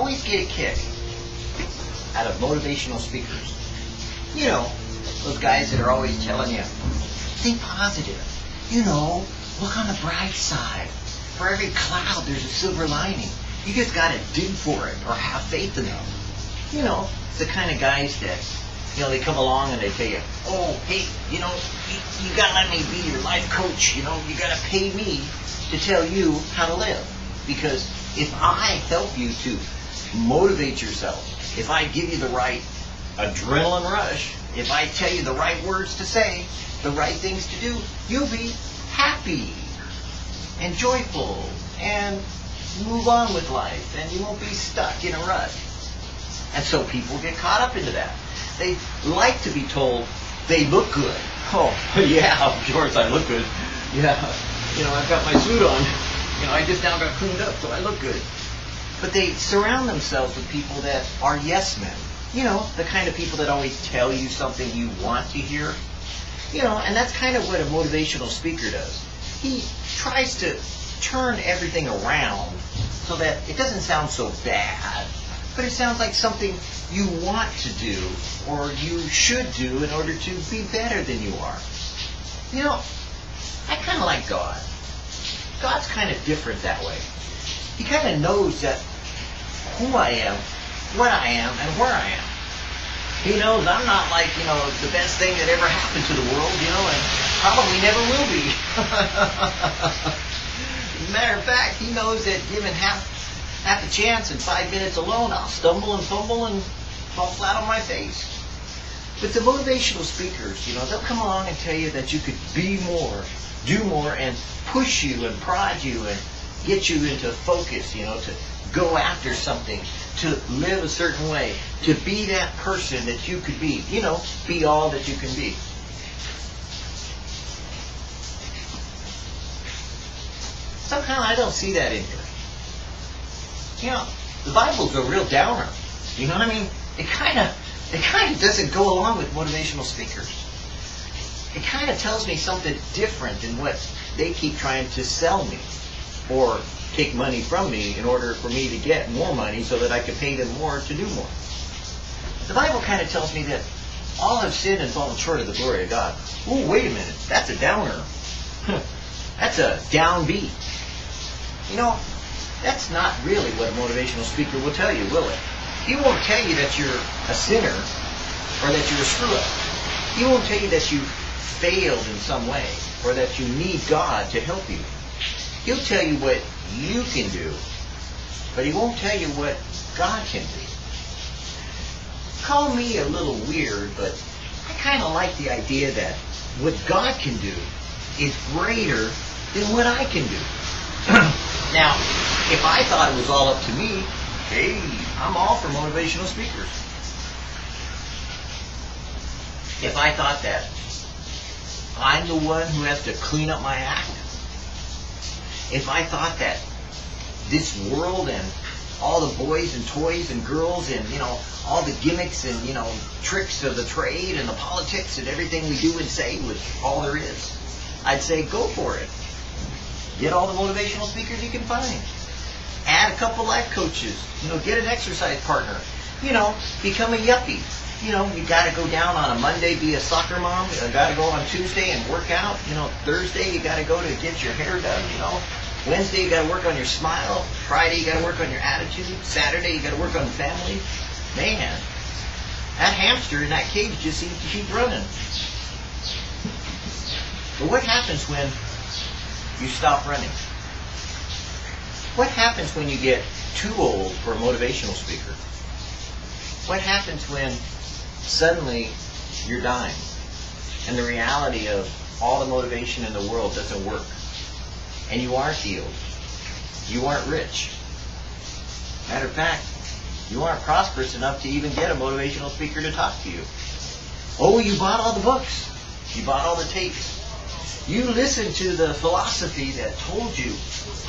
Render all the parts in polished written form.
always get a kick out of motivational speakers. You know, those guys that are always telling you, think positive. You know, look on the bright side. For every cloud, there's a silver lining. You just got to dig for it or have faith in them. You know, the kind of guys that, you know, they come along and they tell you, oh, hey, you know, you got to let me be your life coach. You know, you got to pay me to tell you how to live. Because if I help you to motivate yourself, if I give you the right adrenaline rush, if I tell you the right words to say, the right things to do, you'll be happy and joyful and move on with life, and you won't be stuck in a rut. And so people get caught up into that. They like to be told they look good. Oh, yeah, of course I look good. Yeah, you know, I've got my suit on. You know, I just now got cleaned up, so I look good. But they surround themselves with people that are yes men. You know, the kind of people that always tell you something you want to hear. You know, and that's kind of what a motivational speaker does. He tries to turn everything around so that it doesn't sound so bad, but it sounds like something you want to do or you should do in order to be better than you are. You know, I kind of like God. God's kind of different that way. He kind of knows that who I am, what I am, and where I am. He knows I'm not like, you know, the best thing that ever happened to the world, you know, and probably never will be. As a matter of fact, he knows that given half a chance in 5 minutes alone, I'll stumble and fumble and fall flat on my face. But the motivational speakers, you know, they'll come along and tell you that you could be more, do more, and push you and prod you and get you into focus, you know, to go after something, to live a certain way, to be that person that you could be, you know, be all that you can be. Somehow I don't see that in here. You know, the Bible's a real downer. You know what I mean? It kind of doesn't go along with motivational speakers. It kind of tells me something different than what they keep trying to sell me or take money from me in order for me to get more money so that I can pay them more to do more. The Bible kind of tells me that all have sinned and fallen short of the glory of God. Ooh, wait a minute. That's a downer. That's a downbeat. You know, that's not really what a motivational speaker will tell you, will it? He won't tell you that you're a sinner or that you're a screw-up. He won't tell you that you failed in some way or that you need God to help you. He'll tell you what you can do, but he won't tell you what God can do. Call me a little weird, but I kind of like the idea that what God can do is greater than what I can do. Now, if I thought it was all up to me, hey, I'm all for motivational speakers. If I thought that I'm the one who has to clean up my act, if I thought that this world and all the boys and toys and girls and, you know, all the gimmicks and, you know, tricks of the trade and the politics and everything we do and say was all there is, I'd say go for it. Get all the motivational speakers you can find. Add a couple life coaches. You know, get an exercise partner. You know, become a yuppie. You know, you got to go down on a Monday, be a soccer mom. You got to go on Tuesday and work out. You know, Thursday you got to go to get your hair done. You know, Wednesday you got to work on your smile. Friday you got to work on your attitude. Saturday you got to work on the family. Man, that hamster in that cage just seems to keep running. But what happens when you stop running? What happens when you get too old for a motivational speaker? What happens when suddenly you're dying and the reality of all the motivation in the world doesn't work and you aren't healed, you aren't rich? Matter of fact, you aren't prosperous enough to even get a motivational speaker to talk to you. Oh, you bought all the books. You bought all the tapes. You listened to the philosophy that told you,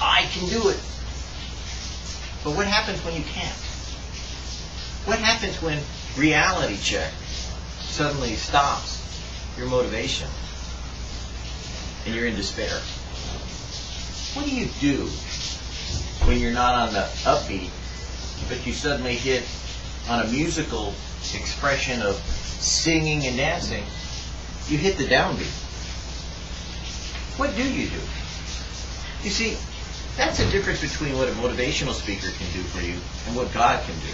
I can do it. But what happens when you can't? What happens when reality check suddenly stops your motivation and you're in despair? What do you do when you're not on the upbeat, but you suddenly hit on a musical expression of singing and dancing, you hit the downbeat. What do? You see, that's the difference between what a motivational speaker can do for you and what God can do.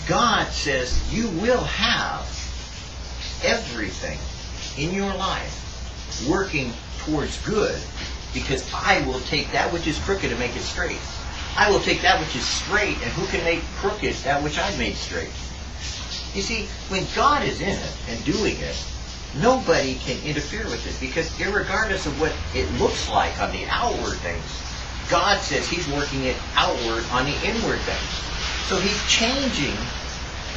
God says you will have everything in your life working towards good, because I will take that which is crooked and make it straight. I will take that which is straight, and who can make crooked that which I've made straight? You see, when God is in it and doing it, nobody can interfere with it, because irregardless of what it looks like on the outward things, God says He's working it outward on the inward things. So He's changing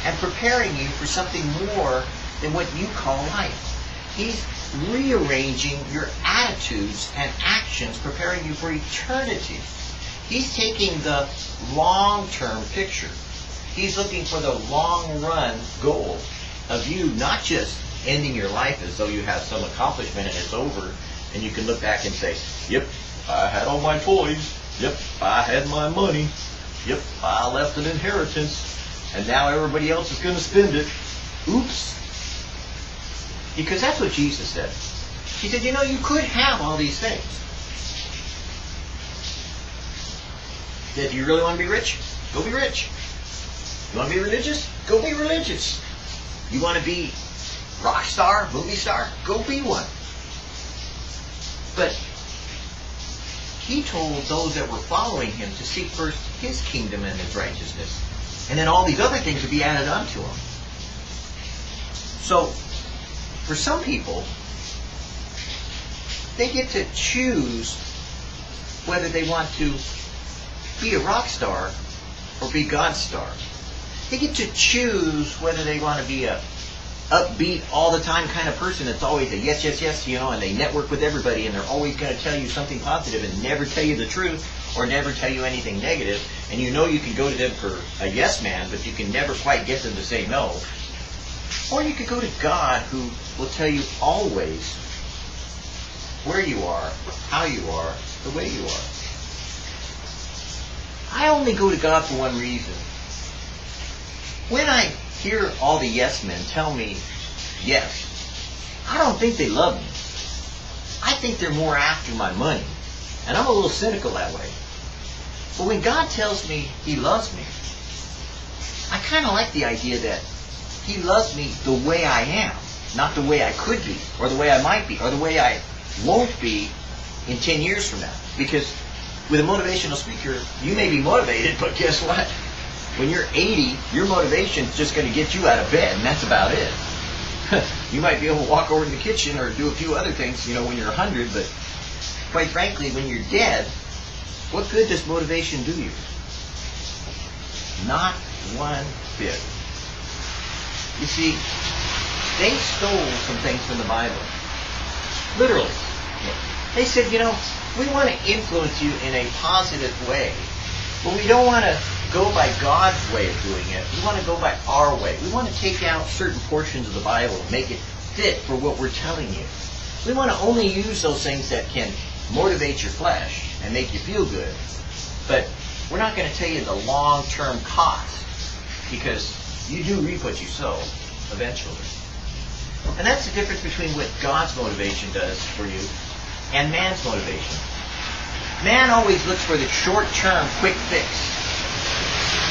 and preparing you for something more than what you call life. He's rearranging your attitudes and actions, preparing you for eternity. He's taking the long-term picture. He's looking for the long-run goal of you not just ending your life as though you have some accomplishment and it's over, and you can look back and say, yep, I had all my toys. Yep, I had my money. Yep, I left an inheritance. And now everybody else is going to spend it. Oops. Because that's what Jesus said. He said, you could have all these things. He said, do you really want to be rich? Go be rich. You want to be religious? Go be religious. You want to be rock star, movie star? Go be one. But He told those that were following Him to seek first His kingdom and His righteousness. And then all these other things would be added unto Him. So, for some people, they get to choose whether they want to be a rock star or be God's star. They get to choose whether they want to be a upbeat, all the time kind of person that's always a yes, yes, yes, and they network with everybody and they're always going to tell you something positive and never tell you the truth or never tell you anything negative. And you can go to them for a yes man, but you can never quite get them to say no. Or you could go to God, who will tell you always where you are, how you are, the way you are. I only go to God for one reason. When I hear all the yes men tell me yes, I don't think they love me. I think they're more after my money. And I'm a little cynical that way. But when God tells me He loves me, I kind of like the idea that He loves me the way I am, not the way I could be, or the way I might be, or the way I won't be in 10 years from now. Because with a motivational speaker, you may be motivated, but guess what? When you're 80, your motivation is just going to get you out of bed, and that's about it. You might be able to walk over to the kitchen or do a few other things, when you're 100, but quite frankly, when you're dead, what good does motivation do you? Not one bit. You see, they stole some things from the Bible. Literally. They said, we want to influence you in a positive way, but we don't want to go by God's way of doing it. We want to go by our way. We want to take out certain portions of the Bible and make it fit for what we're telling you. We want to only use those things that can motivate your flesh and make you feel good. But we're not going to tell you the long-term cost, because you do reap what you sow eventually. And that's the difference between what God's motivation does for you and man's motivation. Man always looks for the short-term quick fix.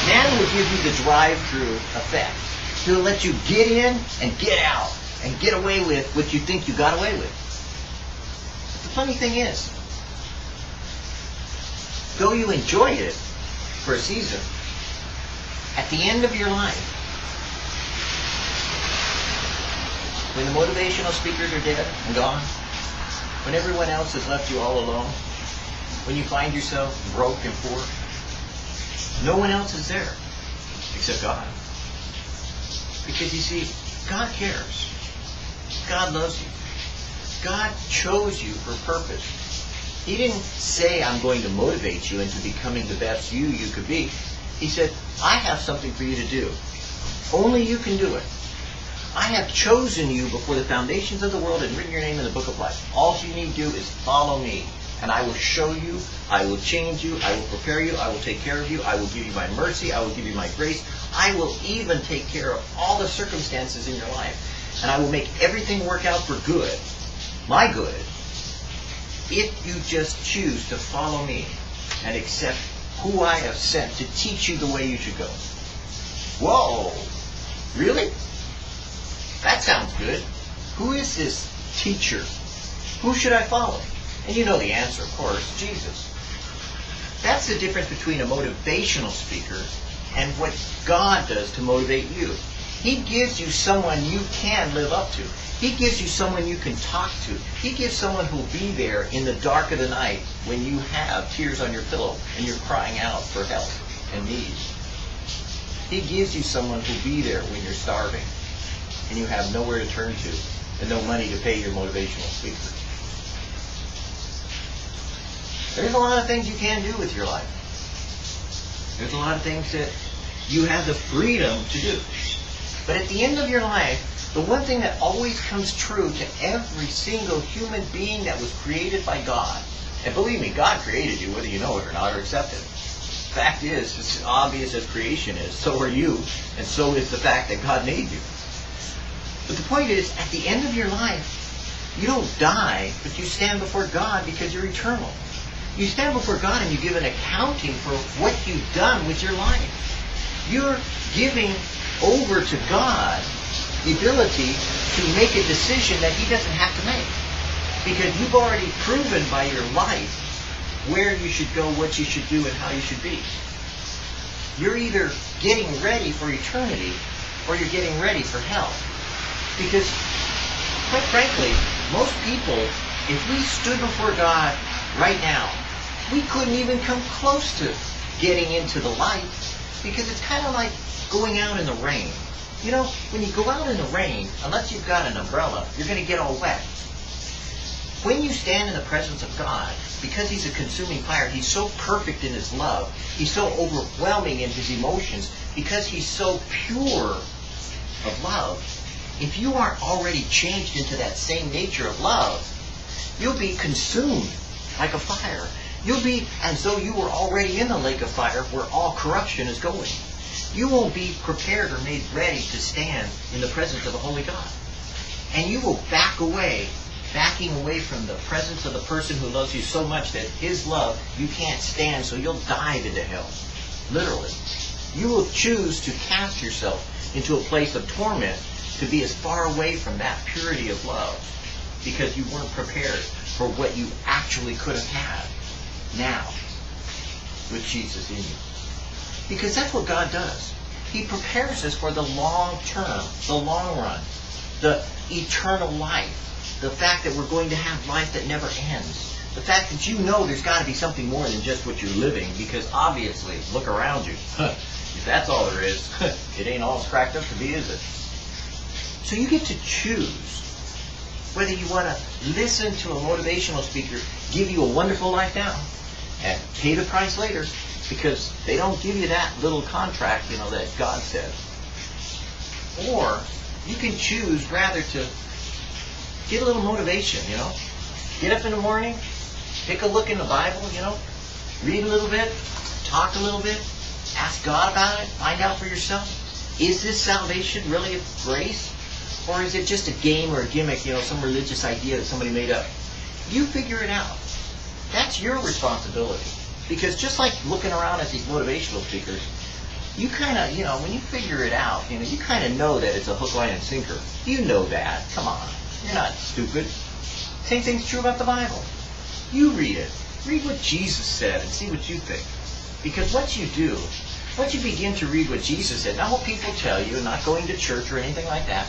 Man will give you the drive-through effect. He'll let you get in and get out and get away with what you think you got away with. The funny thing is, though you enjoy it for a season, at the end of your life, when the motivational speakers are dead and gone, when everyone else has left you all alone, when you find yourself broke and poor, no one else is there except God. Because you see, God cares. God loves you. God chose you for purpose. He didn't say, I'm going to motivate you into becoming the best you could be. He said, I have something for you to do. Only you can do it. I have chosen you before the foundations of the world and written your name in the book of life. All you need to do is follow me, And I will show you, I will change you, I will prepare you, I will take care of you, I will give you my mercy, I will give you my grace. I will even take care of all the circumstances in your life. And I will make everything work out for good, my good, if you just choose to follow me and accept who I have sent to teach you the way you should go. Whoa! Really? That sounds good. Who is this teacher? Who should I follow? And you know the answer, of course, Jesus. That's the difference between a motivational speaker and what God does to motivate you. He gives you someone you can live up to. He gives you someone you can talk to. He gives someone who will be there in the dark of the night when you have tears on your pillow and you're crying out for help and need. He gives you someone who will be there when you're starving and you have nowhere to turn to and no money to pay your motivational speaker. There's a lot of things you can do with your life. There's a lot of things that you have the freedom to do. But at the end of your life, the one thing that always comes true to every single human being that was created by God, and believe me, God created you whether you know it or not or accept it. Fact is, as obvious as creation is, so are you, and so is the fact that God made you. But the point is, at the end of your life, you don't die, but you stand before God because you're eternal. You stand before God and you give an accounting for what you've done with your life. You're giving over to God the ability to make a decision that He doesn't have to make. Because you've already proven by your life where you should go, what you should do, and how you should be. You're either getting ready for eternity or you're getting ready for hell. Because, quite frankly, most people, if we stood before God right now, we couldn't even come close to getting into the light because it's kind of like going out in the rain. You know, when you go out in the rain, unless you've got an umbrella, you're going to get all wet. When you stand in the presence of God, because He's a consuming fire, He's so perfect in His love, He's so overwhelming in His emotions, because He's so pure of love, if you aren't already changed into that same nature of love, you'll be consumed like a fire. You'll be as though you were already in the lake of fire where all corruption is going. You won't be prepared or made ready to stand in the presence of a holy God. And you will back away, backing away from the presence of the person who loves you so much that His love you can't stand, so you'll dive into hell. Literally. You will choose to cast yourself into a place of torment to be as far away from that purity of love because you weren't prepared for what you actually could have had now with Jesus in you. Because that's what God does. He prepares us for the long term, the long run, the eternal life, the fact that we're going to have life that never ends, the fact that you know there's got to be something more than just what you're living, because obviously, look around you. If that's all there is, it ain't all it's cracked up to be, is it? So you get to choose whether you want to listen to a motivational speaker give you a wonderful life now and pay the price later, because they don't give you that little contract, that God says. Or you can choose rather to get a little motivation, Get up in the morning, take a look in the Bible, read a little bit, talk a little bit, ask God about it, find out for yourself. Is this salvation really of grace? Or is it just a game or a gimmick, some religious idea that somebody made up? You figure it out. That's your responsibility. Because just like looking around at these motivational speakers, you kind of, when you figure it out, you kind of know that it's a hook, line, and sinker. You know that. Come on. You're not stupid. Same thing's true about the Bible. You read it. Read what Jesus said and see what you think. Because once you do, once you begin to read what Jesus said, not what people tell you, not going to church or anything like that,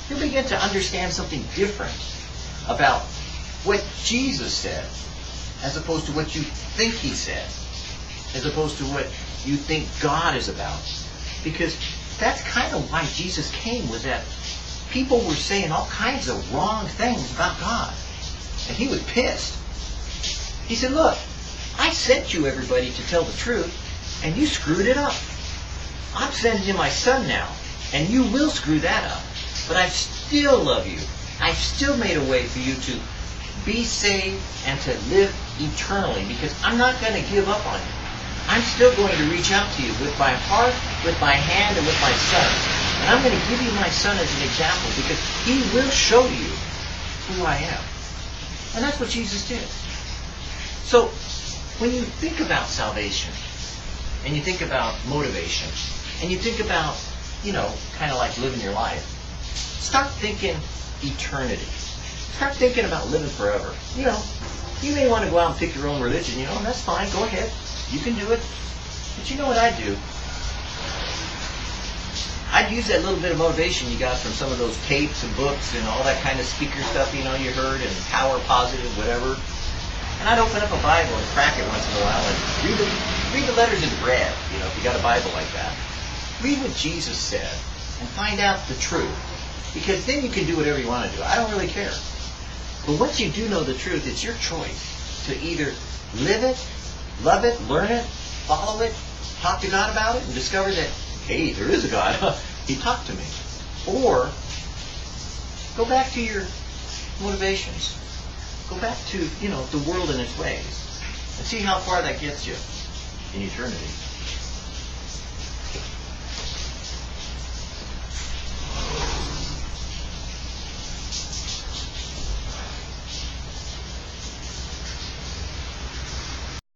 you'll begin to understand something different about what Jesus said, as opposed to what you think He said, as opposed to what you think God is about. Because that's kind of why Jesus came, was that people were saying all kinds of wrong things about God. And He was pissed. He said, look, I sent you, everybody, to tell the truth, and you screwed it up. I'm sending you my Son now, and you will screw that up. But I still love you. I've still made a way for you to be saved and to live eternally, because I'm not going to give up on you. I'm still going to reach out to you with my heart, with my hand, and with my Son. And I'm going to give you my Son as an example, because He will show you who I am. And that's what Jesus did. So, when you think about salvation, and you think about motivation, and you think about, kind of like living your life, start thinking eternity. Start thinking about living forever. You may want to go out and pick your own religion, and that's fine. Go ahead. You can do it. But you know what I'd do? I'd use that little bit of motivation you got from some of those tapes and books and all that kind of speaker stuff, you heard, and power positive, whatever. And I'd open up a Bible and crack it once in a while and read the letters in red, if you got a Bible like that. Read what Jesus said and find out the truth. Because then you can do whatever you want to do. I don't really care. But once you do know the truth, it's your choice to either live it, love it, learn it, follow it, talk to God about it, and discover that, hey, there is a God. He talked to me. Or go back to your motivations. Go back to, the world and its ways. And see how far that gets you in eternity.